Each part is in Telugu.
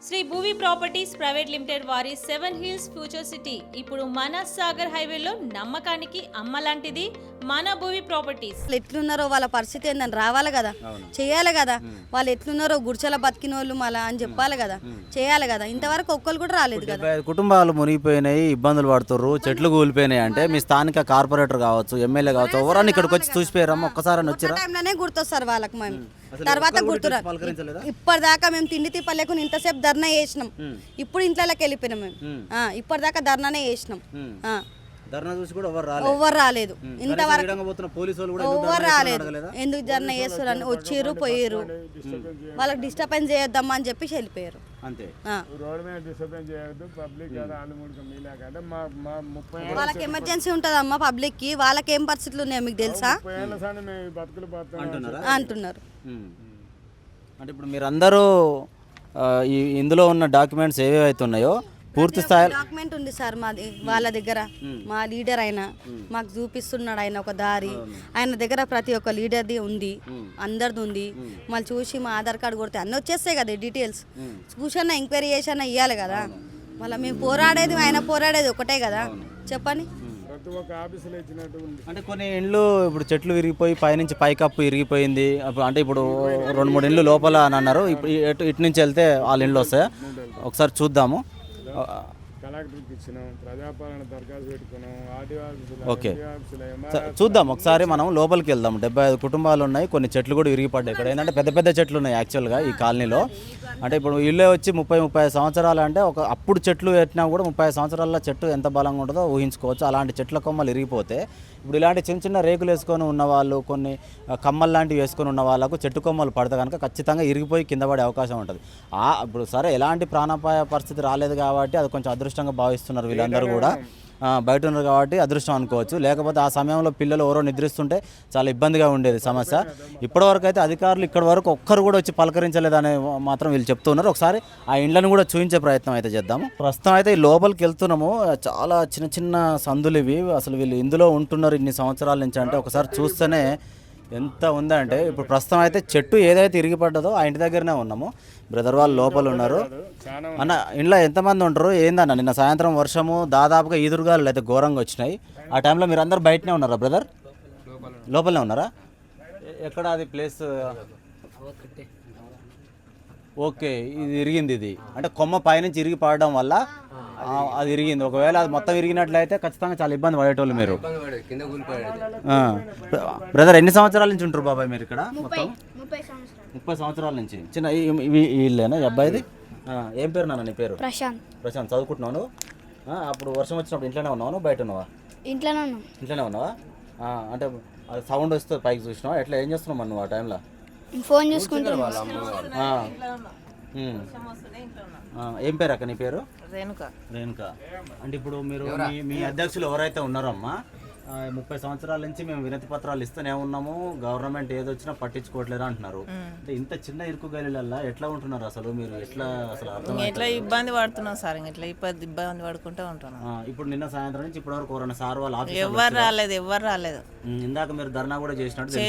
Shri Bhuvi properties private limited వారి 7 హిల్స్ ఫ్యూచర్ సిటీ ఇప్పుడు మన సాగర్ హైవేలో నమ్మకానికి అమ్మలాంటిది మన భూవి ప్రాపర్టీస్. ఎట్లున్నారో వాళ్ళ పరిస్థితి ఏందని రావాలి కదా, చేయాలి కదా. వాళ్ళు ఎట్లున్నారో గుడిచెల బతికిన వాళ్ళు మళ్ళా అని చెప్పాలి కదా, చేయాలి కదా. ఇంతవరకు ఒక్కరు కూడా రాలేదు కదా. కుటుంబాలు మునిగిపోయినాయి, ఇబ్బందులు పడుతుర్రు, చెట్లు కూలిపోయినాయి అంటే మీ స్థానిక కార్పొరేటర్ కావచ్చు, ఎమ్మెల్యే కావచ్చు, ఎవరన్నా ఇక్కడికి వచ్చి చూసిపోయారమ్మా? ఒక్కసారి వచ్చారా? టైంలోనే గుర్తొస్తారు వాళ్ళకి. మేము తర్వాత గుర్తురా. ఇప్పటిదాకా మేము తిండి తిప్పలేకుండా ఇంతసేపు ధర్నా చేసినాం, ఇప్పుడు ఇంట్లోకి వెళ్ళిపోయినాం మేము. ఇప్పటిదాకా ధర్నానే చేసినాం, ఎవ్వరు రాలేదు. ఇంతవరకు ఎవ్వరు రాలేదు. ఎందుకు ధర్నా చేస్తారు? వచ్చిర్రు పోయారు, వాళ్ళకి డిస్టర్బెన్స్ చేయొద్దమ్మా అని చెప్పేసి వెళ్ళిపోయారు. వాళ్ళకి ఎమర్జెన్సీ ఉంటదమ్మా పబ్లిక్ కి. వాళ్ళకి ఏం పరిస్థితులు ఉన్నాయో మీకు తెలుసా అంటున్నారు. అంటే ఇప్పుడు మీరందరూ ఇందులో ఉన్న డాక్యుమెంట్స్ ఏవేవైతే ఉన్నాయో పూర్తి స్థాయి డాక్యుమెంట్ ఉంది సార్ మాది వాళ్ళ దగ్గర. మా లీడర్ ఆయన మాకు చూపిస్తున్నాడు, ఆయన ఒక దారి. ఆయన దగ్గర ప్రతి ఒక్క లీడర్ది ఉంది, అందరిది ఉంది. మళ్ళీ చూసి మా ఆధార్ కార్డు కొడితే అన్నీ వచ్చేస్తాయి కదా డీటెయిల్స్. చూసన్నా ఎంక్వైరీ చేసన్నా ఇవ్వాలి కదా. మళ్ళీ మేము పోరాడేది ఆయన పోరాడేది ఒకటే కదా, చెప్పండి. అంటే కొన్ని ఇండ్లు ఇప్పుడు చెట్లు విరిగిపోయి పైనుంచి పైకప్పు ఇరిగిపోయింది. అంటే ఇప్పుడు 2-3 ఇండ్లు లోపల అని అన్నారు. ఇప్పుడు ఇటు నుంచి వెళ్తే వాళ్ళ ఇండ్లు వస్తాయి. ఒకసారి చూద్దాము. ఓకే, చూద్దాం ఒకసారి. మనం లోపలికి వెళ్దాం. 75 కుటుంబాలు ఉన్నాయి, కొన్ని చెట్లు కూడా విరిగిపడ్డాయి. ఇక్కడ ఏంటంటే పెద్ద పెద్ద చెట్లు ఉన్నాయి యాక్చువల్గా ఈ కాలనీలో. అంటే ఇప్పుడు ఇల్లే వచ్చి 30-35 సంవత్సరాలు. అంటే అప్పుడు చెట్లు పెట్టినా కూడా 30 సంవత్సరాల చెట్టు ఎంత బలంగా ఉంటుందో ఊహించుకోవచ్చు. అలాంటి చెట్ల కొమ్మలు ఇరిగిపోతే ఇప్పుడు ఇలాంటి చిన్న చిన్న రేకులు వేసుకొని ఉన్నవాళ్ళు, కొన్ని కమ్మలు లాంటివి వేసుకొని ఉన్న వాళ్ళకు చెట్టు కొమ్మలు పడితే కనుక ఖచ్చితంగా ఇరిగిపోయి కింద పడే అవకాశం ఉంటుంది. ఇప్పుడు సరే ఎలాంటి ప్రాణాపాయ పరిస్థితి రాలేదు కాబట్టి అది కొంచెం అదృష్టంగా భావిస్తున్నారు వీళ్ళందరూ కూడా. బయట ఉన్నారు కాబట్టి అదృష్టం అనుకోవచ్చు. లేకపోతే ఆ సమయంలో పిల్లలు ఎవరో నిద్రిస్తుంటే చాలా ఇబ్బందిగా ఉండేది సమస్య. ఇప్పటివరకు అయితే అధికారులు ఇక్కడి వరకు ఒక్కరు కూడా వచ్చి పలకరించలేదని మాత్రం వీళ్ళు చెప్తున్నారు. ఒకసారి ఆ ఇండ్లను కూడా చూపించే ప్రయత్నం అయితే చేద్దాము. ప్రస్తుతం అయితే ఈ లోపలికి వెళ్తున్నాము. చాలా చిన్న చిన్న సందులు ఇవి. అసలు వీళ్ళు ఇందులో ఉంటున్నారు ఇన్ని సంవత్సరాల నుంచి అంటే ఒకసారి చూస్తేనే ఎంత ఉందంటే. ఇప్పుడు ప్రస్తుతం అయితే చెట్టు ఏదైతే ఇరిగిపడ్డదో ఆ ఇంటి దగ్గరనే ఉన్నాము. బ్రదర్ వాళ్ళు లోపల ఉన్నారు. అన్న, ఇంట్లో ఎంతమంది ఉంటారు ఏందన్న? నిన్న సాయంత్రం వర్షము దాదాపుగా ఈదురుగాలు అయితే ఘోరంగా వచ్చినాయి. ఆ టైంలో మీరు అందరు బయటనే ఉన్నారా బ్రదర్? లోపలనే ఉన్నారా? ఎక్కడ అది ప్లేస్? ఓకే, ఇది ఇరిగింది. ఇది అంటే కొమ్మ పైనుంచి ఇరిగి పడడం వల్ల అది ఇరిగింది. ఒకవేళ అది మొత్తం ఇరిగినట్లయితే ఖచ్చితంగా చాలా ఇబ్బంది పడేటోళ్ళు మీరు. బ్రదర్ ఎన్ని సంవత్సరాల నుంచి ఉంటారు బాబాయ్ మీరు ఇక్కడ? మొత్తం 30 సంవత్సరాల నుంచి. చిన్న ఇల్లేనా ఈ అబ్బాయిది? ఏం పేరు నాన్న నీ పేరు? ప్రశాంత్. ప్రశాంత్, చదువుకుంటున్నాను. అప్పుడు వర్షం వచ్చినప్పుడు ఇంట్లోనే ఉన్నావు, బయట ఉన్నావా? ఇంట్లోనే ఉన్నావా? అంటే సౌండ్ వస్తుంది పైకి చూసినావా? ఎట్లా ఏం చేస్తున్నావు మరి నువ్వు ఆ టైంలో? ఫోన్ చూసుకుంటున్నా. ఏం పేరు అక్క నీ పేరు? రేణుక. రేణుక. అంటే ఇప్పుడు మీరు మీ అధ్యక్షులు ఎవరైతే ఉన్నారో అమ్మా, 30 సంవత్సరాల నుంచి మేము వినతి పత్రాలు ఇస్తూనే ఉన్నాము, గవర్నమెంట్ ఏదొచ్చినా పట్టించుకోవట్లేదు అంటున్నారు. అంటే ఇంత చిన్న ఇరుకు గలీలల్లా ఎట్లా ఉంటున్నారు అసలు మీరు? ఎట్లా అసలు ఎట్లా ఇబ్బంది పడుతున్నాం సార్, ఇట్లా ఇబ్బంది పడుకుంటూ ఉంటున్నాం. ఇప్పుడు నిన్న సాయంత్రం నుంచి ఇప్పటి వరకు ఎవరైనా సార్ వాళ్ళు ఎవరు రాలేదు. ఇందాక మీరు ధర్నా కూడా చేసినట్టు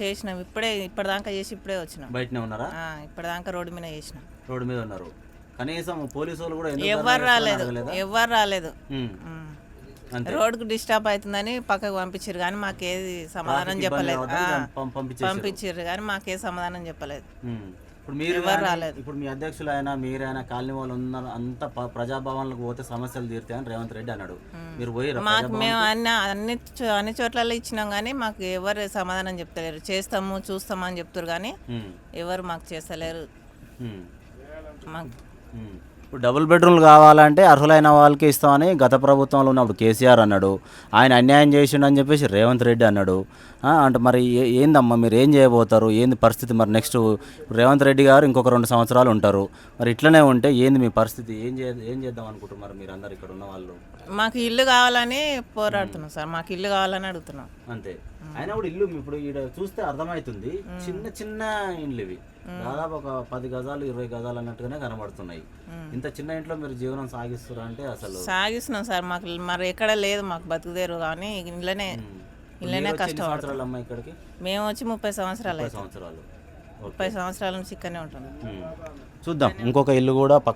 చేసినాం. ఇప్పటిదాకా చేసి ఇప్పుడే వచ్చినాం. బయటనే ఉన్నారా? ఇప్పటిదాకా రోడ్డు మీద చేసినాం. రోడ్డు మీద ఉన్నారు. కనీసం పోలీసు వాళ్ళు కూడా ఎవరు రాలేదు. రోడ్డుకు డిస్టర్బ్ అవుతుందని పక్కకు పంపించారు కానీ మాకేది సమాధానం చెప్పలేదు. పంపించారు కానీ మాకే సమాధానం చెప్పలేదు. ఇప్పుడు మీరు ఎవరు రాలేదు. ఇప్పుడు మీ అధ్యక్షులు అయినా మీరైనా కాలనీ వాళ్ళు ఉన్నారు, అంత ప్రజాభవన్లకు పోతే సమస్యలు తీరుతాయని రేవంత్ రెడ్డి అన్నాడు. మీరు పోయి మాకు మేము అన్ని చోట్లలో ఇచ్చినాం కానీ మాకు ఎవరు సమాధానం చెప్తలేరు. చేస్తాము చూస్తాము అని చెప్తారు కానీ ఎవరు మాకు చేస్తలేరు. ఇప్పుడు డబుల్ బెడ్రూమ్లు కావాలంటే అర్హులైన వాళ్ళకి ఇస్తామని గత ప్రభుత్వంలో ఉన్నప్పుడు కేసీఆర్ అన్నాడు. ఆయన అన్యాయం చేసిండు అని చెప్పేసి రేవంత్ రెడ్డి అన్నాడు. అంటే మరి ఏందమ్మా మీరు ఏం చేయబోతారు? ఏంది పరిస్థితి మరి? నెక్స్ట్ రేవంత్ రెడ్డి గారు ఇంకొక 2 సంవత్సరాలు ఉంటారు. మరి ఇట్లనే ఉంటే ఏంది మీ పరిస్థితి? ఏం చేద్దాం అనుకుంటున్నారు మీరు అందరు ఇక్కడ ఉన్న వాళ్ళు? మాకు ఇల్లు కావాలని పోరాడుతున్నాం సార్. మాకు ఇల్లు కావాలని అడుగుతున్నాం అంతే. అయినా కూడా ఇల్లు ఇప్పుడు ఇక్కడ చూస్తే అర్థమవుతుంది, చిన్న చిన్న ఇండ్లు ఇవి. దాదాపు ఒక 10 గజాలు 20 గజాలు అన్నట్టుగానే కనబడుతున్నాయి. ఇంత చిన్న ఇంట్లో మీరు జీవనం సాగిస్తున్నారు అంటే అసలు సాగిస్తున్నాం సార్. మాకు మరి ఎక్కడ లేదు, మాకు బతుకుదేరు కానీ ఇళ్ళనే కష్టం. అమ్మా ఇక్కడికి మేము వచ్చి 30 సంవత్సరాలు. 30 సంవత్సరాలు. 30 సంవత్సరాల నుంచి ఇక్కడనే ఉంటున్నాం. చూద్దాం ఇంకొక ఇల్లు కూడా పక్క